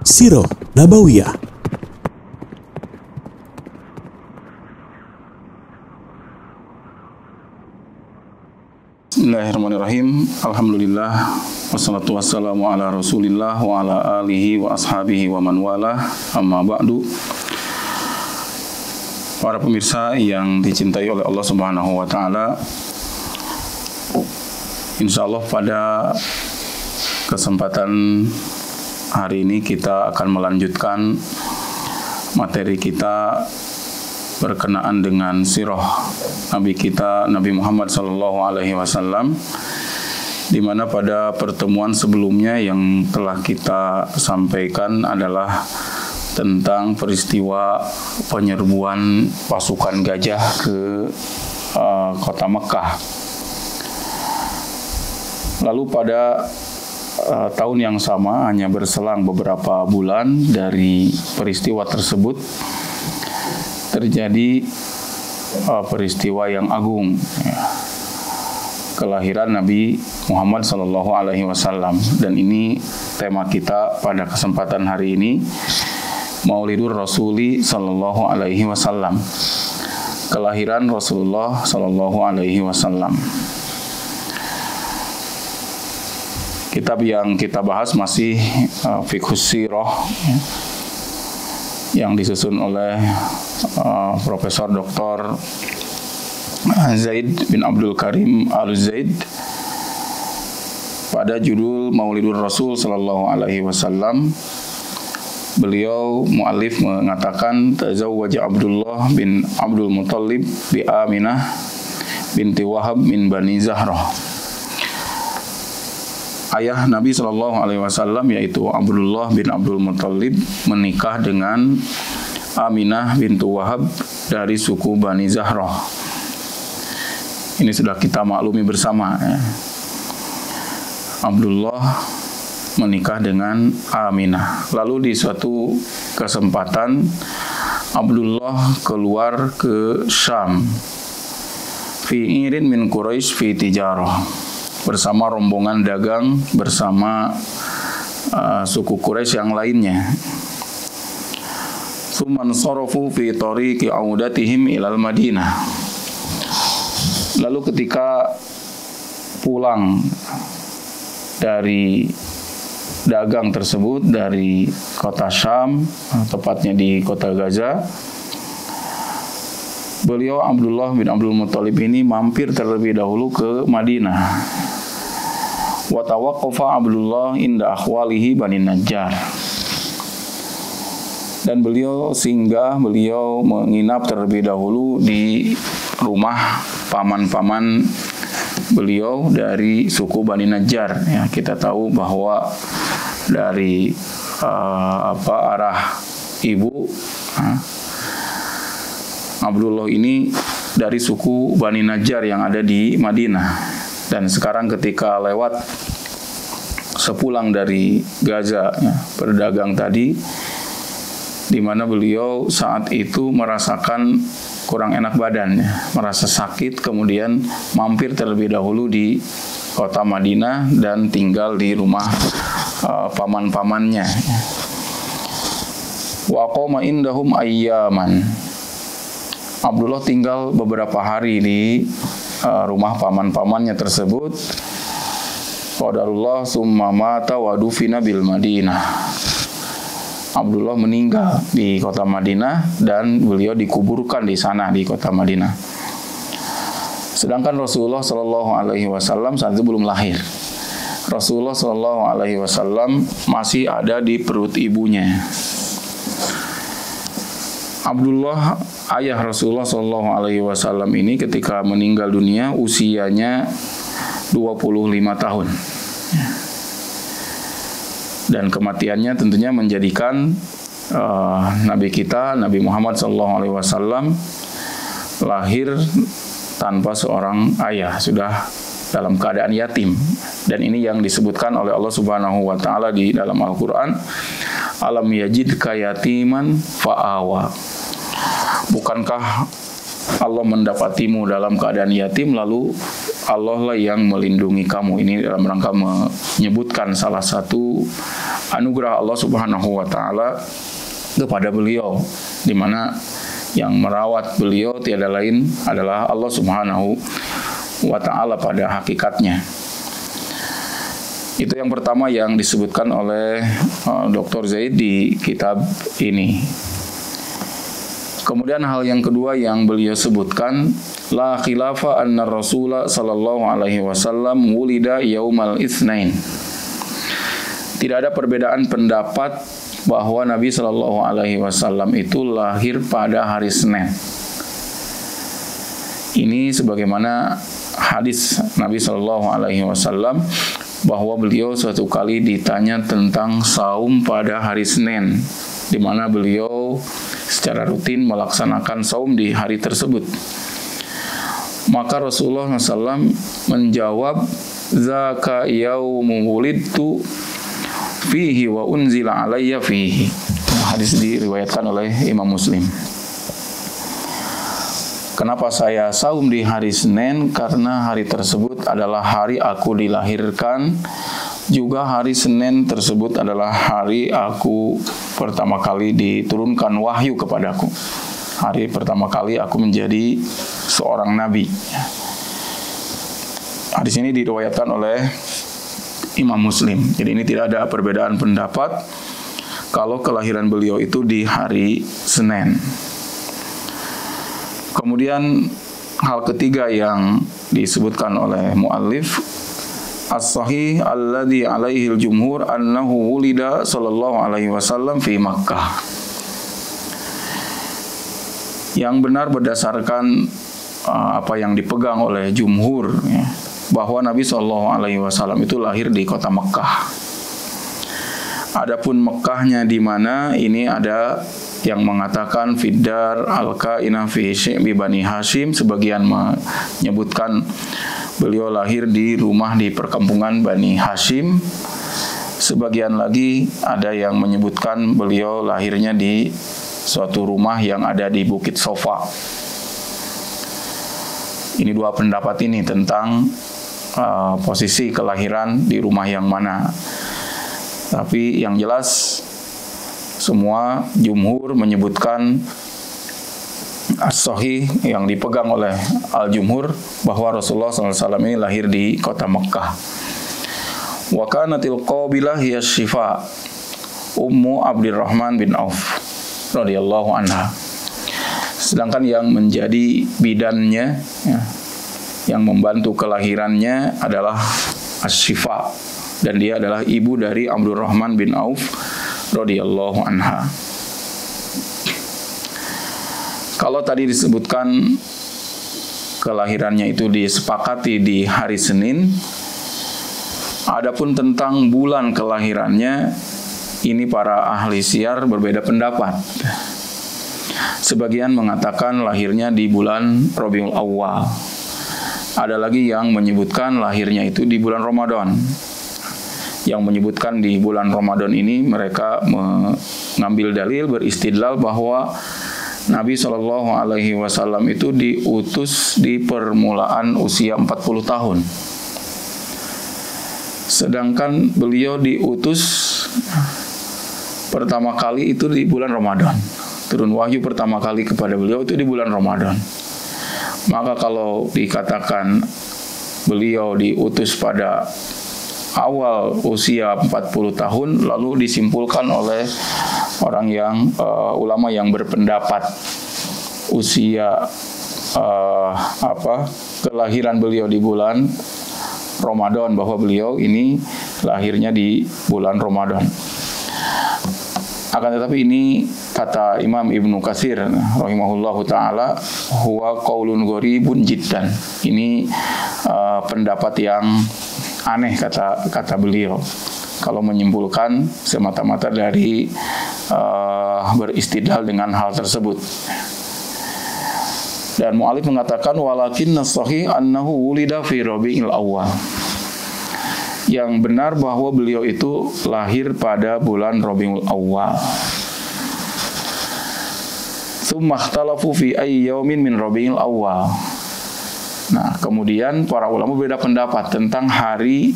Sirah Nabawiyah. Bismillahirrahmanirrahim. Alhamdulillah. Wassalatu wassalamu ala rasulillah wa ala alihi wa ashabihi wa man wala. Amma ba'du. Para pemirsa yang dicintai oleh Allah Subhanahu wa taala, insyaallah pada kesempatan hari ini kita akan melanjutkan materi kita berkenaan dengan sirah Nabi kita, Nabi Muhammad SAW, di mana pada pertemuan sebelumnya yang telah kita sampaikan adalah tentang peristiwa penyerbuan pasukan gajah ke kota Mekah. Lalu pada tahun yang sama, hanya berselang beberapa bulan dari peristiwa tersebut, terjadi peristiwa yang agung, kelahiran Nabi Muhammad SAW. Dan ini tema kita pada kesempatan hari ini, Maulidur Rasuli Sallallahu Alaihi Wasallam, kelahiran Rasulullah Sallallahu Alaihi Wasallam. Kitab yang kita bahas masih Fiqhus Sirah, yang disusun oleh Profesor Dr. Zaid bin Abdul Karim Al-Zaid pada judul Maulidur Rasul Sallallahu Alaihi Wasallam. Beliau mu'alif mengatakan, tazawwaja Abdullah bin Abdul Muttalib bi Aminah binti Wahab min Bani Zahrah. Ayah Nabi SAW yaitu Abdullah bin Abdul Muttalib menikah dengan Aminah bintu Wahab dari suku Bani Zahrah. Ini sudah kita maklumi bersama, ya. Abdullah menikah dengan Aminah. Lalu di suatu kesempatan Abdullah keluar ke Syam, fi irin min Quraisy fi tijarah, bersama rombongan dagang bersama suku Quraisy yang lainnya. Tsumman sarafu fi tariqi audatihim ilal Madinah. Lalu ketika pulang dari dagang tersebut dari kota Syam, tepatnya di kota Gaza, beliau Abdullah bin Abdul Muttalib ini mampir terlebih dahulu ke Madinah. Wa tawaqqafa Abdullah inda akhwalihi Bani Najjar. Dan beliau menginap terlebih dahulu di rumah paman-paman beliau dari suku Bani Najjar. Ya, kita tahu bahwa dari arah ibu Abdullah ini dari suku Bani Najjar yang ada di Madinah. Dan sekarang ketika lewat sepulang dari Gaza, ya, berdagang tadi, di mana beliau saat itu merasakan kurang enak badan, ya, merasa sakit, kemudian mampir terlebih dahulu di kota Madinah dan tinggal di rumah paman-pamannya. Wa qoma indahum ayyaman. Abdullah tinggal beberapa hari di rumah paman-pamannya tersebut. Qadarullah summa mata wa dufina bil Madinah. Abdullah meninggal di kota Madinah dan beliau dikuburkan di sana di kota Madinah. Sedangkan Rasulullah Shallallahu Alaihi Wasallam saat itu belum lahir. Rasulullah Shallallahu Alaihi Wasallam masih ada di perut ibunya. Abdullah, ayah Rasulullah Shallallahu Alaihi Wasallam ini ketika meninggal dunia usianya 25 tahun. Dan kematiannya tentunya menjadikan Nabi kita, Nabi Muhammad SAW, lahir tanpa seorang ayah, sudah dalam keadaan yatim. Dan ini yang disebutkan oleh Allah Subhanahu wa taala di dalam Al-Qur'an, alam yajidka yatiman fa'awa. Bukankah Allah mendapatimu dalam keadaan yatim, lalu Allah lah yang melindungi kamu. Ini dalam rangka menyebutkan salah satu anugerah Allah Subhanahu wa taala kepada beliau, di mana yang merawat beliau tiada lain adalah Allah Subhanahu wa taala pada hakikatnya. Itu yang pertama yang disebutkan oleh Dr. Zaid di kitab ini. Kemudian hal yang kedua yang beliau sebutkan, la khilafa anna Rasulullah sallallahu alaihi wasallam wulida yaumal itsnain. Tidak ada perbedaan pendapat bahwa Nabi sallallahu alaihi wasallam itu lahir pada hari Senin. Ini sebagaimana hadis Nabi sallallahu alaihi wasallam bahwa beliau suatu kali ditanya tentang saum pada hari Senin, di mana beliau secara rutin melaksanakan saum di hari tersebut. Maka Rasulullah SAW menjawab, zaka yaumu wulidtu fihi wa unzila alayya fihi. Hadis diriwayatkan oleh Imam Muslim. Kenapa saya saum di hari Senin? Karena hari tersebut adalah hari aku dilahirkan. Juga hari Senin tersebut adalah hari aku pertama kali diturunkan wahyu kepadaku. Hari pertama kali aku menjadi seorang nabi. Hadis ini diriwayatkan oleh Imam Muslim. Jadi ini tidak ada perbedaan pendapat kalau kelahiran beliau itu di hari Senin. Kemudian hal ketiga yang disebutkan oleh muallif, as-sahih alladhi alaihi al-jumhur annahu wulida sallallahu alaihi wasallam fi Makkah. Yang benar berdasarkan apa yang dipegang oleh jumhur, ya, bahwa Nabi sallallahu alaihi wasallam itu lahir di kota Mekkah. Adapun Mekkahnya di mana, ini ada yang mengatakan Fiddar al-Kainah fi Syi'bi Bani Hashim, sebagian menyebutkan beliau lahir di rumah di perkampungan Bani Hashim. Sebagian lagi ada yang menyebutkan beliau lahirnya di suatu rumah yang ada di Bukit Sofa. Ini dua pendapat ini tentang posisi kelahiran di rumah yang mana. Tapi yang jelas semua jumhur menyebutkan as-sahih yang dipegang oleh al-jumhur bahwa Rasulullah SAW ini lahir di kota Mekkah. Wa kanatil qabilah hiya Syifa Ummu Abdurrahman bin Auf radhiyallahu anha. Sedangkan yang menjadi bidannya, ya, yang membantu kelahirannya adalah Asy-Syifa, dan dia adalah ibu dari Abdurrahman bin Auf radhiyallahu anha. Kalau tadi disebutkan kelahirannya itu disepakati di hari Senin, adapun tentang bulan kelahirannya, ini para ahli syiar berbeda pendapat. Sebagian mengatakan lahirnya di bulan Rabiul Awwal. Ada lagi yang menyebutkan lahirnya itu di bulan Ramadan. Yang menyebutkan di bulan Ramadan ini, mereka mengambil dalil, beristidlal bahwa Nabi SAW itu diutus di permulaan usia 40 tahun. Sedangkan beliau diutus pertama kali itu di bulan Ramadan. Turun wahyu pertama kali kepada beliau itu di bulan Ramadan. Maka kalau dikatakan beliau diutus pada awal usia 40 tahun, lalu disimpulkan oleh orang yang ulama yang berpendapat usia kelahiran beliau di bulan Ramadan, bahwa beliau ini lahirnya di bulan Ramadan. Akan tetapi ini kata Imam Ibnu Katsir rahimahullahu taala, huwa qaulun gharibun jiddan. Ini pendapat yang aneh kata beliau kalau menyimpulkan semata-mata dari beristidlal dengan hal tersebut. Dan mu'alif mengatakan walakinna sahih annahu wulida fi Rabiul Awwal. Yang benar bahwa beliau itu lahir pada bulan Rabiul Awwal. Tsumma ikhtalafu fi ayyi yaumin min Rabiul Awwal. Nah, kemudian para ulama beda pendapat tentang hari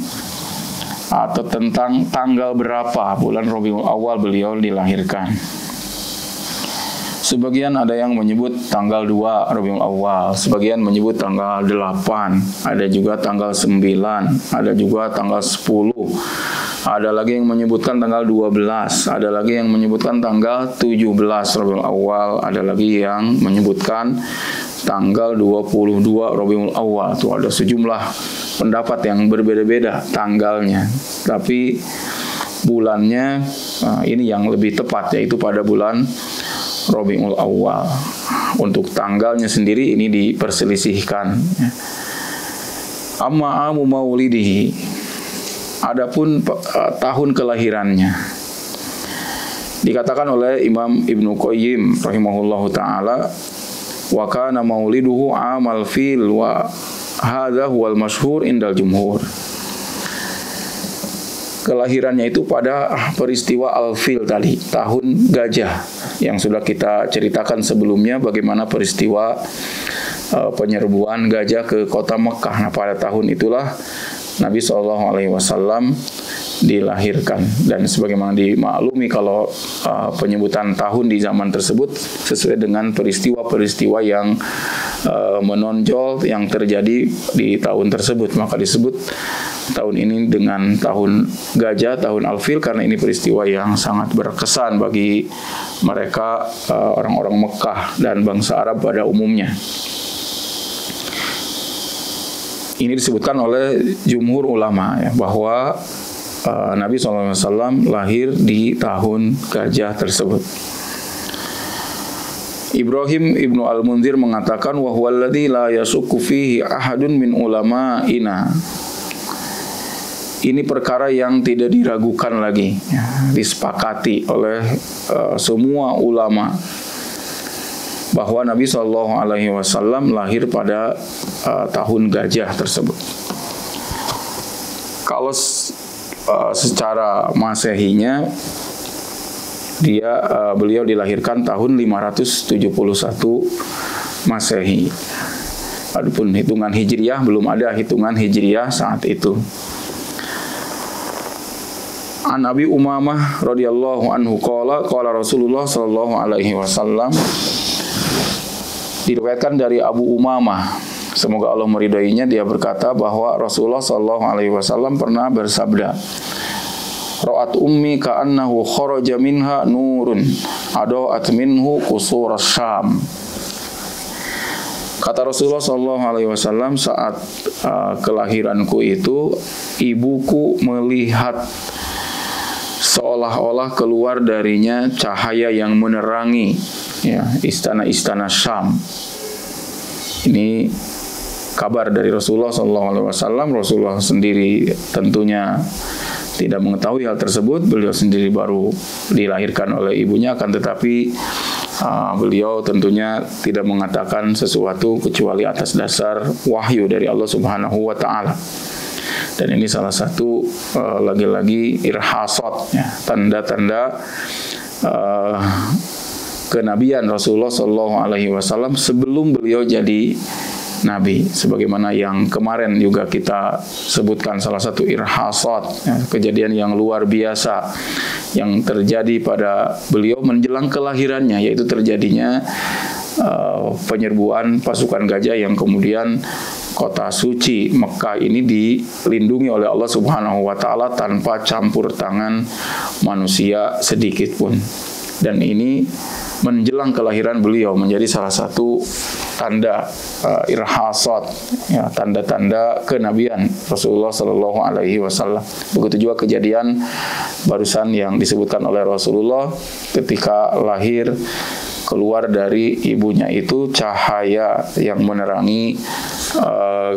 atau tentang tanggal berapa bulan Rabiul Awal beliau dilahirkan. Sebagian ada yang menyebut tanggal 2 Rabiul Awal, sebagian menyebut tanggal 8, ada juga tanggal 9, ada juga tanggal 10. Ada lagi yang menyebutkan tanggal 12, ada lagi yang menyebutkan tanggal 17 Rabiul Awal, ada lagi yang menyebutkan tanggal 22 Rabiul Awal. Itu ada sejumlah pendapat yang berbeda-beda tanggalnya. Tapi bulannya ini yang lebih tepat, yaitu pada bulan Rabiul Awal. Untuk tanggalnya sendiri ini diperselisihkan. Amma amu maulidihi. Adapun tahun kelahirannya, dikatakan oleh Imam Ibnu Qayyim rahimahullahu taala, wa kana mauliduhu amal fil wa hadza huwal masyhur indal jumhur. Kelahirannya itu pada peristiwa al-fil tadi, tahun gajah, yang sudah kita ceritakan sebelumnya bagaimana peristiwa penyerbuan gajah ke kota Mekah. Nah, pada tahun itulah Nabi SAW dilahirkan. Dan sebagaimana dimaklumi kalau penyebutan tahun di zaman tersebut sesuai dengan peristiwa-peristiwa yang menonjol yang terjadi di tahun tersebut, maka disebut tahun ini dengan tahun gajah, tahun al-fil, karena ini peristiwa yang sangat berkesan bagi mereka orang-orang Mekah dan bangsa Arab pada umumnya. Ini disebutkan oleh jumhur ulama ya, bahwa Nabi SAW lahir di tahun gajah tersebut. Ibrahim Ibnu Al-Munzir mengatakan, wa huwallazi la yasukku fihi ahadun min ulama'ina. Ini perkara yang tidak diragukan lagi, ya, disepakati oleh semua ulama, bahwa Nabi SAW lahir pada tahun gajah tersebut. Kalau secara masehinya, beliau dilahirkan tahun 571 Masehi. Adapun hitungan Hijriyah, belum ada hitungan Hijriyah saat itu. An Abi Umamah radhiyallahu anhu qala Rasulullah sallallahu alaihi wasallam. Diriwayatkan dari Abu Umamah, semoga Allah meridainya, dia berkata bahwa Rasulullah sallallahu alaihi wasallam pernah bersabda, ra'at ummi ka'annahu kharaja minha nurun ada'at minhu qusur Syam. Kata Rasulullah sallallahu alaihi wasallam, saat kelahiranku itu ibuku melihat seolah-olah keluar darinya cahaya yang menerangi ya, istana-istana Syam. Ini kabar dari Rasulullah SAW. Rasulullah sendiri tentunya tidak mengetahui hal tersebut. Beliau sendiri baru dilahirkan oleh ibunya, akan tetapi beliau tentunya tidak mengatakan sesuatu kecuali atas dasar wahyu dari Allah Subhanahu wa Ta'ala. Dan ini salah satu lagi-lagi irhasat ya, tanda-tanda kenabian Rasulullah SAW sebelum beliau jadi nabi, sebagaimana yang kemarin juga kita sebutkan, salah satu irhasat ya, kejadian yang luar biasa yang terjadi pada beliau menjelang kelahirannya, yaitu terjadinya penyerbuan pasukan gajah yang kemudian kota suci Mekah ini dilindungi oleh Allah Subhanahu wa Ta'ala tanpa campur tangan manusia sedikit pun. Dan ini menjelang kelahiran beliau menjadi salah satu tanda irhasat ya, tanda-tanda kenabian Rasulullah sallallahu alaihi wasallam. Begitu juga kejadian barusan yang disebutkan oleh Rasulullah ketika lahir, keluar dari ibunya itu cahaya yang menerangi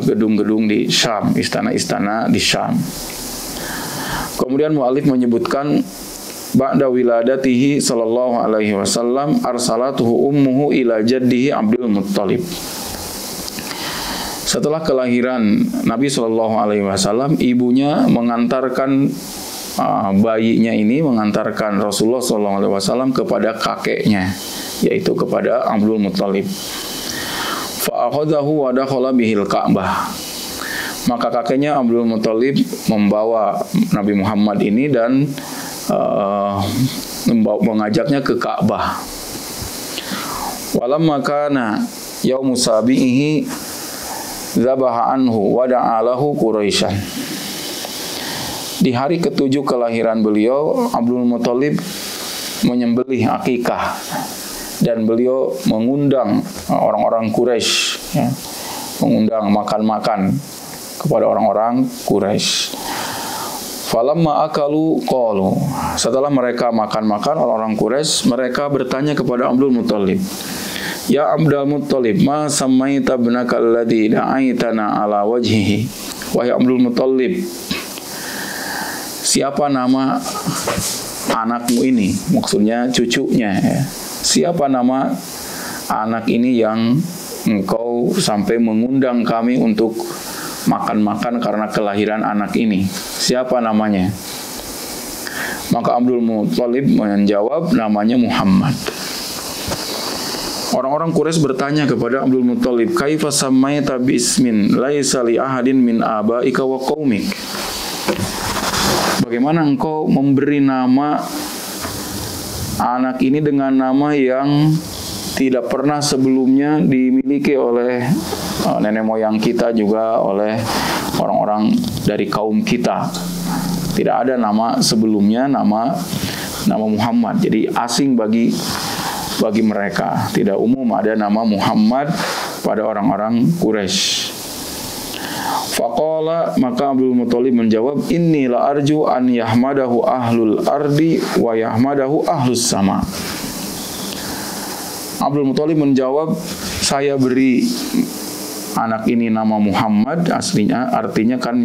gedung-gedung di Syam, istana-istana di Syam. Kemudian mu'alif menyebutkan ba'da wiladatihi sallallahu alaihi wasallam arsalatuhu ummuhu ila jaddihi Abdul Muttalib. Setelah kelahiran Nabi sallallahu alaihi wasallam, ibunya mengantarkan bayinya ini, mengantarkan Rasulullah sallallahu alaihi wasallam kepada kakeknya, yaitu kepada Abdul Muttalib. Fa'akhadhahu wa dakhala bihil Ka'bah. Maka kakeknya Abdul Muttalib membawa Nabi Muhammad ini dan mengajaknya ke Ka'bah. Walamma kana yaumu sabihi dzabaha anhu wa da'alahu Quraisyan. Di hari ketujuh kelahiran beliau, Abdul Muttalib menyembelih akikah dan beliau mengundang orang-orang Quraisy, ya, mengundang makan-makan kepada orang-orang Quraisy. Falamma akalu qalu. Setelah mereka makan-makan orang-orang Quraisy, mereka bertanya kepada Abdul Muttalib, "Ya Abdul Muttalib, ma samaita ibnaka alladhi da'aitana ala wajhihi?" Wahai Abdul Muttalib, siapa nama anakmu ini? Maksudnya cucunya, ya. Siapa nama anak ini yang engkau sampai mengundang kami untuk makan-makan karena kelahiran anak ini? Siapa namanya? Maka Abdul Muttalib menjawab, namanya Muhammad. Orang-orang Quraisy bertanya kepada Abdul Muttalib, "Kaifa samaita bismin laisa li ahadin min abaika wa qaumik?" Bagaimana engkau memberi nama anak ini dengan nama yang tidak pernah sebelumnya dimiliki oleh nenek moyang kita, juga oleh orang-orang dari kaum kita. Tidak ada nama sebelumnya nama Muhammad. Jadi asing bagi mereka. Tidak umum ada nama Muhammad pada orang-orang Quraisy. Faqala, maka Abdul Muttalib menjawab, "Inni la arju an yahmadahu ahlul ardi wa yahmadahu ahlus sama." Abdul Muttalib menjawab, saya beri anak ini nama Muhammad, aslinya artinya kan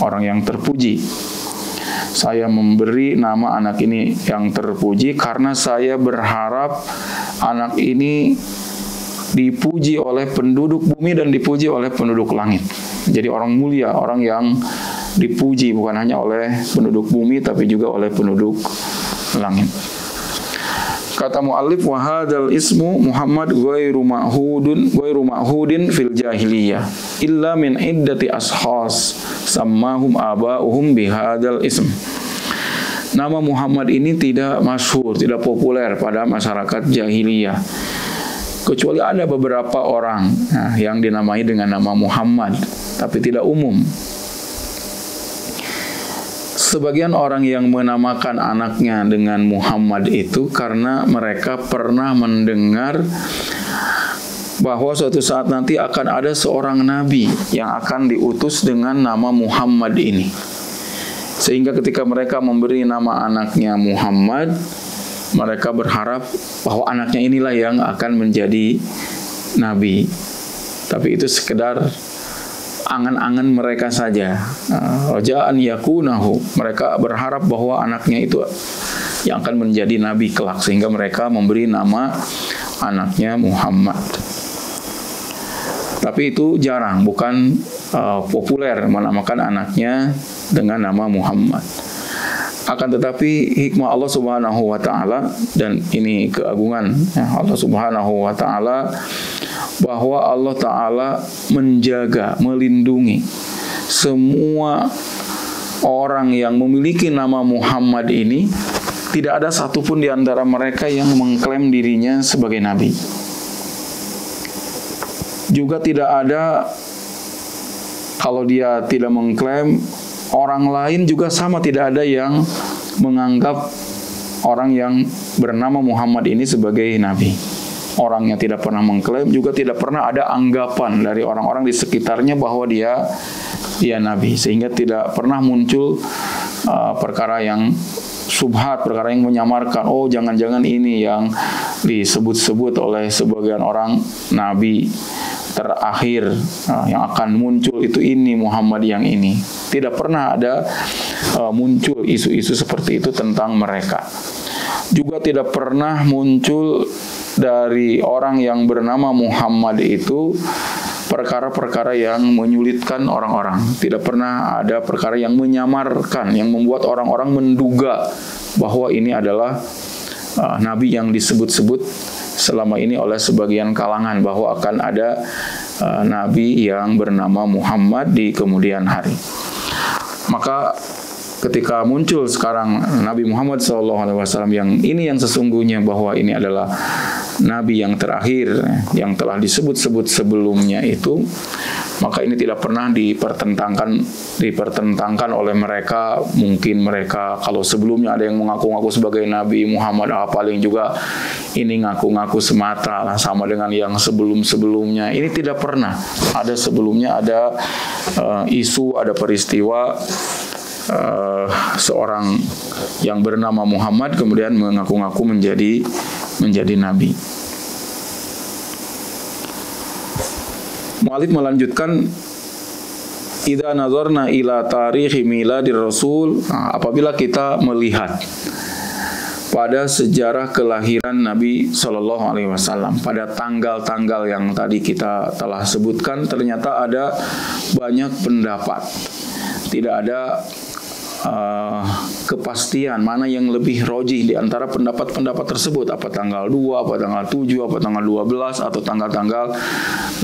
orang yang terpuji. Saya memberi nama anak ini yang terpuji karena saya berharap anak ini dipuji oleh penduduk bumi dan dipuji oleh penduduk langit. Jadi orang mulia, orang yang dipuji bukan hanya oleh penduduk bumi tapi juga oleh penduduk langit. Kata muallif, wa hadzal ismu Muhammad ghairu ma'hudin fil jahiliyah illa min iddati ashas sammahum aba'uhum bihadzal ism. Nama Muhammad ini tidak masyhur, tidak populer pada masyarakat jahiliyah. Kecuali ada beberapa orang yang dinamai dengan nama Muhammad, tapi tidak umum. Sebagian orang yang menamakan anaknya dengan Muhammad itu karena mereka pernah mendengar bahwa suatu saat nanti akan ada seorang nabi yang akan diutus dengan nama Muhammad ini. Sehingga ketika mereka memberi nama anaknya Muhammad, mereka berharap bahwa anaknya inilah yang akan menjadi nabi. Tapi itu sekedar angan-angan mereka saja. Raja'an yakunahu. Mereka berharap bahwa anaknya itu yang akan menjadi nabi kelak, sehingga mereka memberi nama anaknya Muhammad. Tapi itu jarang, bukan populer menamakan anaknya dengan nama Muhammad. Akan tetapi hikmah Allah Subhanahu wa taala, dan ini keagungan Allah Subhanahu wa taala, bahwa Allah taala menjaga, melindungi semua orang yang memiliki nama Muhammad ini. Tidak ada satupun di antara mereka yang mengklaim dirinya sebagai nabi. Juga tidak ada, kalau dia tidak mengklaim, orang lain juga sama tidak ada yang menganggap orang yang bernama Muhammad ini sebagai nabi. Orangnya tidak pernah mengklaim, juga tidak pernah ada anggapan dari orang-orang di sekitarnya bahwa dia nabi. Sehingga tidak pernah muncul perkara yang subhat, perkara yang menyamarkan, oh jangan-jangan ini yang disebut-sebut oleh sebagian orang nabi terakhir yang akan muncul itu ini Muhammad yang ini. Tidak pernah ada muncul isu-isu seperti itu tentang mereka. Juga tidak pernah muncul dari orang yang bernama Muhammad itu perkara-perkara yang menyulitkan orang-orang. Tidak pernah ada perkara yang menyamarkan, yang membuat orang-orang menduga bahwa ini adalah nabi yang disebut-sebut selama ini oleh sebagian kalangan bahwa akan ada nabi yang bernama Muhammad di kemudian hari. Maka ketika muncul sekarang Nabi Muhammad SAW yang sesungguhnya bahwa ini adalah nabi yang terakhir yang telah disebut-sebut sebelumnya itu, maka ini tidak pernah dipertentangkan oleh mereka. Mungkin mereka kalau sebelumnya ada yang mengaku-ngaku sebagai Nabi Muhammad, paling juga ini ngaku-ngaku semata lah, sama dengan yang sebelum-sebelumnya. Ini tidak pernah ada sebelumnya, ada isu, ada peristiwa seorang yang bernama Muhammad kemudian mengaku-ngaku menjadi nabi. Mu'allif melanjutkan, idza nazarna ila tarikhi miladir rasul, apabila kita melihat pada sejarah kelahiran Nabi Shallallahu Alaihi Wasallam, pada tanggal-tanggal yang tadi kita telah sebutkan, ternyata ada banyak pendapat, tidak ada kepastian mana yang lebih rojih di antara pendapat-pendapat tersebut, apa tanggal 2, apa tanggal 7, apa tanggal 12, atau tanggal-tanggal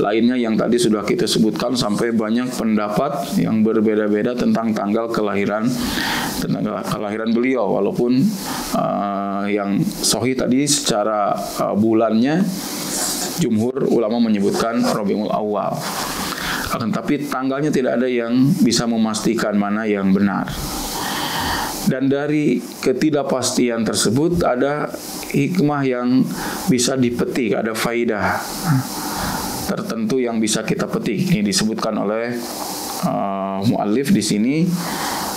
lainnya yang tadi sudah kita sebutkan. Sampai banyak pendapat yang berbeda-beda tentang tanggal kelahiran beliau, walaupun yang sahih tadi secara bulannya jumhur ulama menyebutkan Rabiul Awal. Akan tapi tanggalnya tidak ada yang bisa memastikan mana yang benar. Dan dari ketidakpastian tersebut ada hikmah yang bisa dipetik, ada faidah tertentu yang bisa kita petik. Ini disebutkan oleh muallif di sini.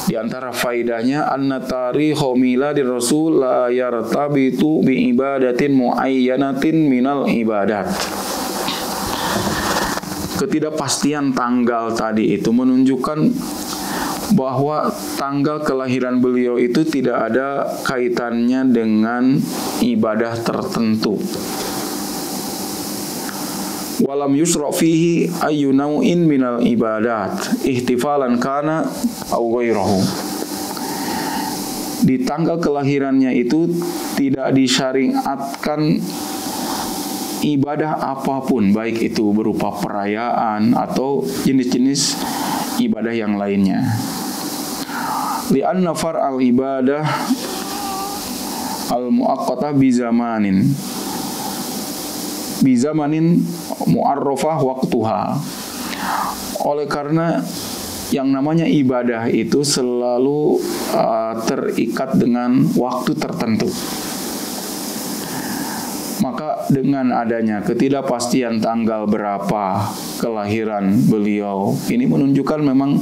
Di antara faidahnya, anna tarikha miladir rasul la yartabitu bi ibadatin muayyanatin minal ibadat. Ketidakpastian tanggal tadi itu menunjukkan bahwa tanggal kelahiran beliau itu tidak ada kaitannya dengan ibadah tertentu. Walam yusra fihi ayyu nau'in minal ibadat ihtifalan kana au ghairahu. Di tanggal kelahirannya itu tidak disyariatkan ibadah apapun, baik itu berupa perayaan atau jenis-jenis ibadah yang lainnya. Li'anna far'al ibadah al-mu'aqqatah bizamanin mu'arrafah waktuha. Oleh karena yang namanya ibadah itu selalu terikat dengan waktu tertentu. Maka dengan adanya ketidakpastian tanggal berapa kelahiran beliau, ini menunjukkan memang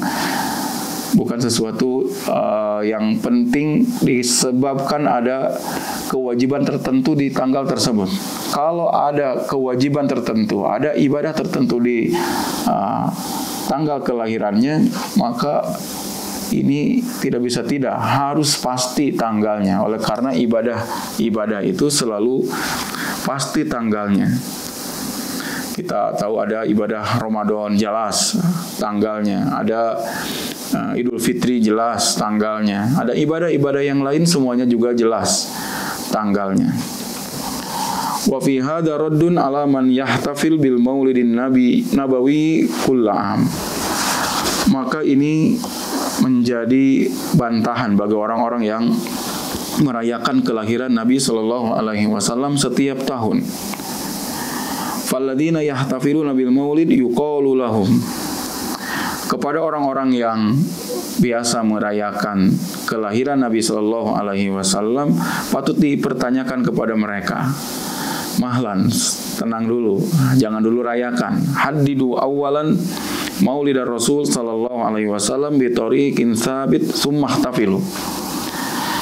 bukan sesuatu yang penting disebabkan ada kewajiban tertentu di tanggal tersebut. Kalau ada kewajiban tertentu, ada ibadah tertentu di tanggal kelahirannya, maka ini tidak bisa tidak, harus pasti tanggalnya. Oleh karena ibadah itu selalu pasti tanggalnya. Kita tahu ada ibadah Ramadan jelas tanggalnya, ada Idul Fitri jelas tanggalnya, ada ibadah-ibadah yang lain semuanya juga jelas tanggalnya. Wa fi hadza raddun ala man yahtafil bil maulidin nabawi kullam. Maka ini menjadi bantahan bagi orang-orang yang merayakan kelahiran Nabi Shallallahu Alaihi Wasallam setiap tahun. Falladzina yahtafiluna bil maulid yuqalu lahum. Kepada orang-orang yang biasa merayakan kelahiran Nabi Shallallahu Alaihi Wasallam, patut dipertanyakan kepada mereka, mahlan, tenang dulu, jangan dulu rayakan. Haddidu awalan maulidar Rasul Sallallahu Alaihi Wasallam bi tariqin tsabit tsumma ihtafilu.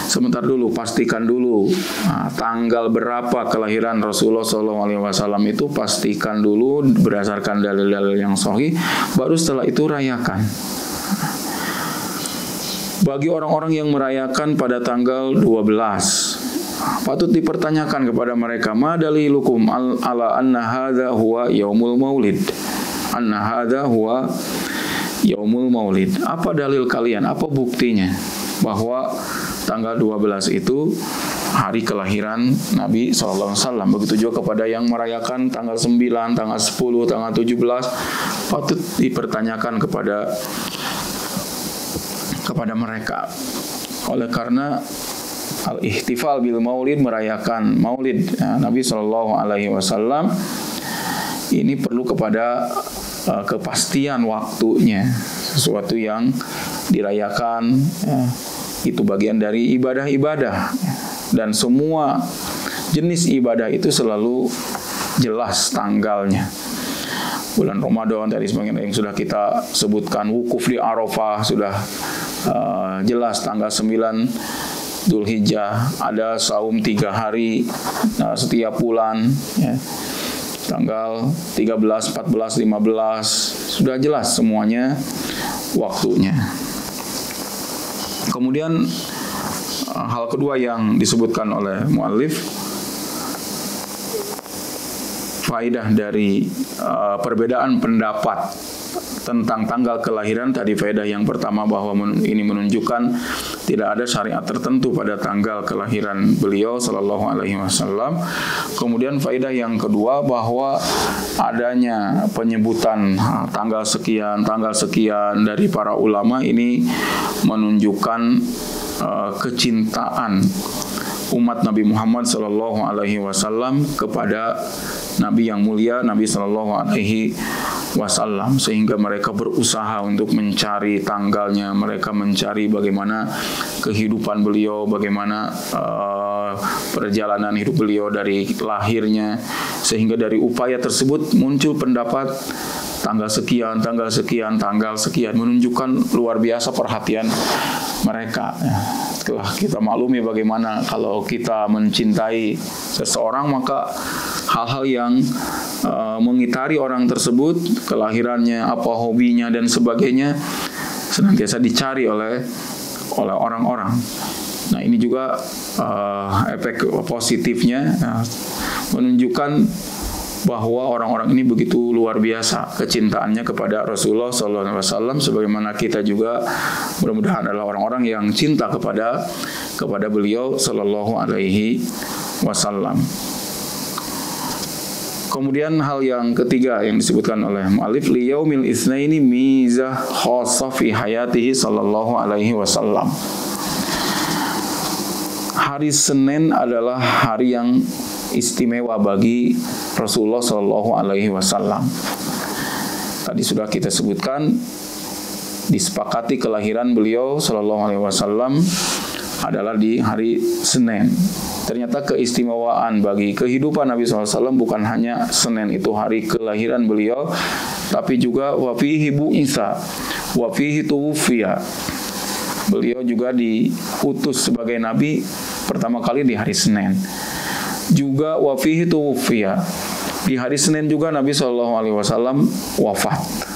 Sebentar dulu, pastikan dulu tanggal berapa kelahiran Rasulullah Sallallahu Alaihi Wasallam itu, pastikan dulu berdasarkan dalil-dalil yang sahih, baru setelah itu rayakan. Bagi orang-orang yang merayakan pada tanggal 12, patut dipertanyakan kepada mereka, ma dalilukum ala anna hadza huwa yaumul maulid. Anna hadza huwa yaumul maulid. Apa dalil kalian? Apa buktinya bahwa tanggal 12 itu hari kelahiran Nabi SAW. Begitu juga kepada yang merayakan tanggal 9, tanggal 10, tanggal 17, patut dipertanyakan kepada mereka. Oleh karena al-ihtifal bil maulid, merayakan maulid Nabi SAW, ini perlu kepada kepastian waktunya. Sesuatu yang dirayakan itu bagian dari ibadah-ibadah, dan semua jenis ibadah itu selalu jelas tanggalnya. Bulan Ramadan tadi sebagian yang sudah kita sebutkan, wukuf di Arafah sudah jelas tanggal 9 Dzulhijjah, ada saum 3 hari setiap bulan ya. Tanggal 13, 14, 15 sudah jelas semuanya waktunya. Kemudian hal kedua yang disebutkan oleh muallif, faedah dari perbedaan pendapat tentang tanggal kelahiran. Tadi faedah yang pertama bahwa ini menunjukkan tidak ada syariat tertentu pada tanggal kelahiran beliau sallallahu alaihi wasallam. Kemudian faedah yang kedua bahwa adanya penyebutan tanggal sekian dari para ulama ini menunjukkan kecintaan umat Nabi Muhammad sallallahu alaihi wasallam kepada Nabi yang mulia, Nabi sallallahu alaihi wasallam, sehingga mereka berusaha untuk mencari tanggalnya, mereka mencari bagaimana kehidupan beliau, bagaimana perjalanan hidup beliau dari lahirnya, sehingga dari upaya tersebut muncul pendapat tanggal sekian, menunjukkan luar biasa perhatian mereka. Setelah kita maklumi bagaimana kalau kita mencintai seseorang, maka hal-hal yang mengitari orang tersebut, kelahirannya, apa hobinya dan sebagainya, senantiasa dicari oleh orang-orang. Nah, ini juga efek positifnya menunjukkan bahwa orang-orang ini begitu luar biasa kecintaannya kepada Rasulullah SAW, sebagaimana kita juga mudah-mudahan adalah orang-orang yang cinta kepada beliau Sallallahu Alaihi Wasallam. Kemudian hal yang ketiga yang disebutkan oleh mu'allif, liyaumil itsnaini mizah khassah fi hayatihi sallallahu alaihi wasallam. Hari Senin adalah hari yang istimewa bagi Rasulullah sallallahu alaihi wasallam. Tadi sudah kita sebutkan, disepakati kelahiran beliau sallallahu alaihi wasallam adalah di hari Senin. Ternyata keistimewaan bagi kehidupan Nabi SAW bukan hanya Senin itu hari kelahiran beliau, tapi juga wafihi bu'itsa, wafihi tuwfiya. Beliau juga diutus sebagai Nabi pertama kali di hari Senin. Juga wafihi tuwfiya. Di hari Senin juga Nabi SAW wafat.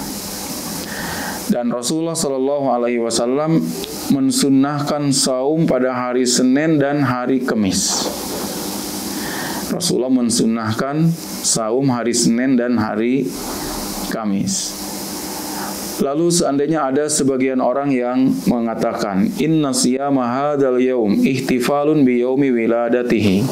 Dan Rasulullah SAW mensunnahkan saum pada hari Senin dan hari Kamis. Rasulullah mensunnahkan saum hari Senin dan hari Kamis. Lalu seandainya ada sebagian orang yang mengatakan inna siyama hadzal yaum ihtifalun bi yaumi wiladatihi.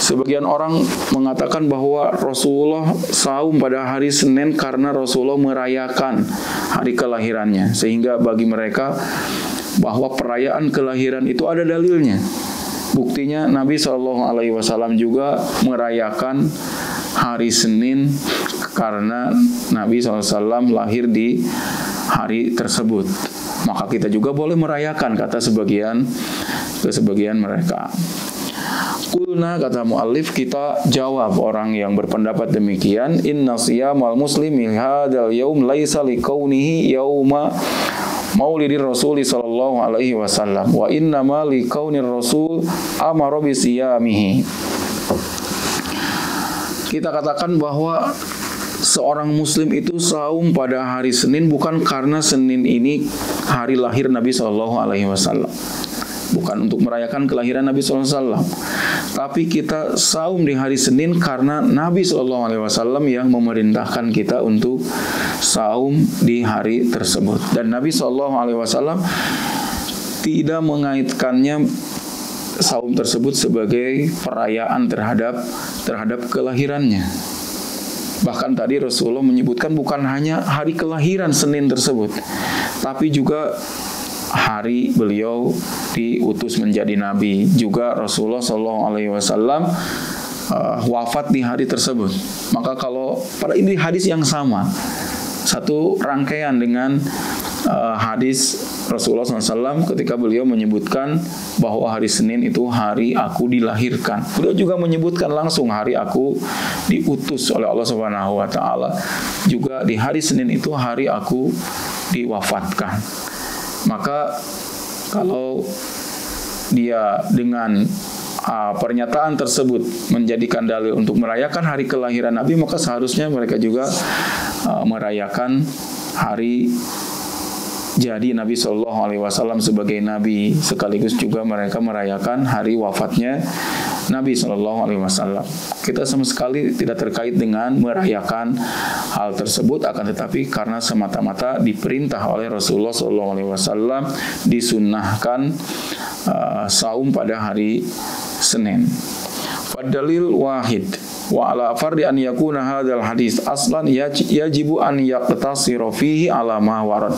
Sebagian orang mengatakan bahwa Rasulullah saum pada hari Senin karena Rasulullah merayakan hari kelahirannya, sehingga bagi mereka bahwa perayaan kelahiran itu ada dalilnya. Buktinya Nabi SAW juga merayakan hari Senin karena Nabi SAW lahir di hari tersebut. Maka kita juga boleh merayakan, kata sebagian mereka. Kulna, kata muallif, kita jawab orang yang berpendapat demikian, inna siyamal muslimi hadzal yaum laisa likaunihi yauma maulidir Rasul sallallahu alaihi wasallam wa innama likaunir Rasul amara bi siyamihi. Kita katakan bahwa seorang muslim itu saum pada hari Senin bukan karena Senin ini hari lahir Nabi sallallahu alaihi wasallam. Bukan untuk merayakan kelahiran Nabi SAW, tapi kita saum di hari Senin karena Nabi SAW yang memerintahkan kita untuk saum di hari tersebut. Dan Nabi SAW tidak mengaitkannya saum tersebut sebagai perayaan terhadap kelahirannya. Bahkan tadi Rasulullah menyebutkan bukan hanya hari kelahiran Senin tersebut, tapi juga hari beliau diutus menjadi nabi. Juga Rasulullah SAW wafat di hari tersebut. Maka kalau pada ini hadis yang sama, satu rangkaian dengan hadis Rasulullah SAW ketika beliau menyebutkan bahwa hari Senin itu hari aku dilahirkan. Beliau juga menyebutkan langsung hari aku diutus oleh Allah Subhanahu wa taala. Juga di hari Senin itu hari aku diwafatkan. Maka kalau dia dengan pernyataan tersebut menjadikan dalil untuk merayakan hari kelahiran Nabi, maka seharusnya mereka juga merayakan hari jadi Nabi SAW sebagai Nabi, sekaligus juga mereka merayakan hari wafatnya Nabi SAW. Kita sama sekali tidak terkait dengan merayakan hal tersebut, akan tetapi karena semata-mata diperintah oleh Rasulullah SAW, disunnahkan saum pada hari Senin. Fadalil wahid wa ala fardi an yakuna hadzal hadis aslan yajibu an yaqtasira fihi ala ma warad.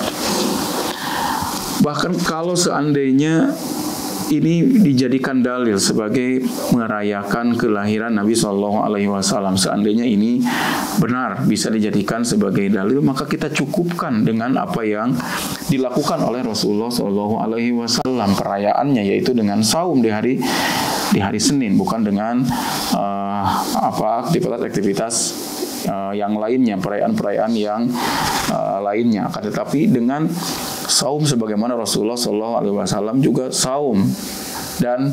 Bahkan kalau seandainya ini dijadikan dalil sebagai merayakan kelahiran Nabi SAW, seandainya ini benar bisa dijadikan sebagai dalil, maka kita cukupkan dengan apa yang dilakukan oleh Rasulullah SAW perayaannya, yaitu dengan saum di hari Senin, bukan dengan aktivitas yang lainnya, perayaan-perayaan yang lainnya. Akan tetapi dengan saum sebagaimana Rasulullah SAW juga saum, dan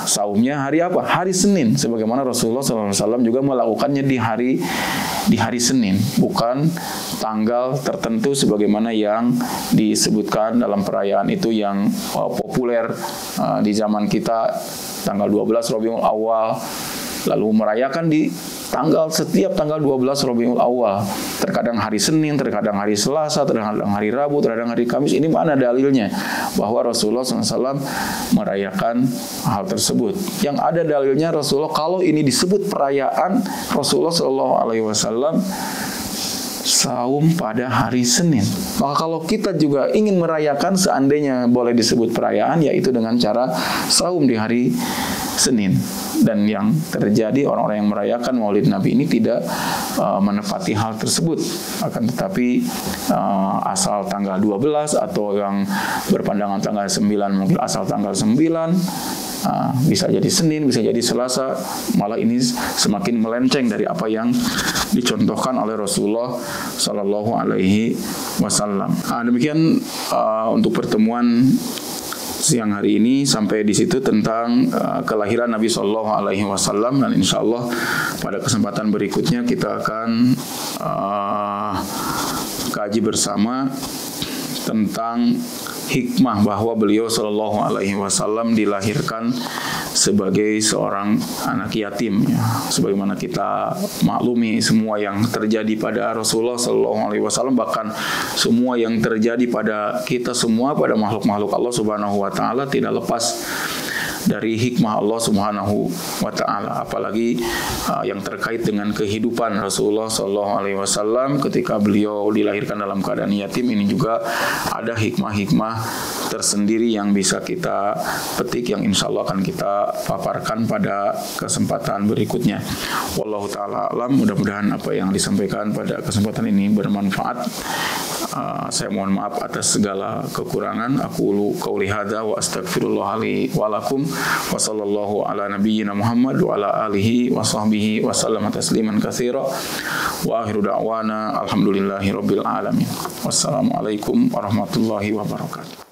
saumnya hari apa? Hari Senin, sebagaimana Rasulullah SAW juga melakukannya di hari Senin, bukan tanggal tertentu sebagaimana yang disebutkan dalam perayaan itu yang populer di zaman kita, tanggal 12 Rabiul Awal, lalu merayakan di setiap tanggal 12 Rabiul Awal, terkadang hari Senin, terkadang hari Selasa, terkadang hari Rabu, terkadang hari Kamis. Ini mana dalilnya bahwa Rasulullah SAW merayakan hal tersebut? Yang ada dalilnya Rasulullah, kalau ini disebut perayaan, Rasulullah SAW saum pada hari Senin. Maka kalau kita juga ingin merayakan, seandainya boleh disebut perayaan, yaitu dengan cara saum di hari Senin. Dan yang terjadi, orang-orang yang merayakan Maulid Nabi ini tidak menepati hal tersebut, akan tetapi asal tanggal 12, atau yang berpandangan tanggal 9 mungkin asal tanggal 9, bisa jadi Senin, bisa jadi Selasa. Malah ini semakin melenceng dari apa yang dicontohkan oleh Rasulullah Sallallahu Alaihi Wasallam. Demikian untuk pertemuan siang hari ini, sampai di situ tentang kelahiran Nabi Sallallahu Alaihi Wasallam, dan insya Allah pada kesempatan berikutnya kita akan kaji bersama tentang hikmah bahwa beliau Sallallahu Alaihi Wasallam dilahirkan sebagai seorang anak yatim, ya. Sebagaimana kita maklumi semua yang terjadi pada Rasulullah Sallallahu Alaihi Wasallam, bahkan semua yang terjadi pada kita semua, pada makhluk-makhluk Allah Subhanahu Wa Taala, tidak lepas dari hikmah Allah Subhanahu wa taala, apalagi yang terkait dengan kehidupan Rasulullah sallallahu alaihi wasallam ketika beliau dilahirkan dalam keadaan yatim. Ini juga ada hikmah-hikmah tersendiri yang bisa kita petik, yang insya Allah akan kita paparkan pada kesempatan berikutnya. Wallahu taala alam. Mudah-mudahan apa yang disampaikan pada kesempatan ini bermanfaat. Saya mohon maaf atas segala kekurangan. Aqulu qauli hadza wa astaghfirullah li wa lakum. Wa sallallahu ala nabiyyina Muhammad wa ala alihi wa sahbihi wa sallama tasliman katsira. Wa akhiru da'wana alhamdulillahi rabbil alamin. Wassalamualaikum warahmatullahi wabarakatuh.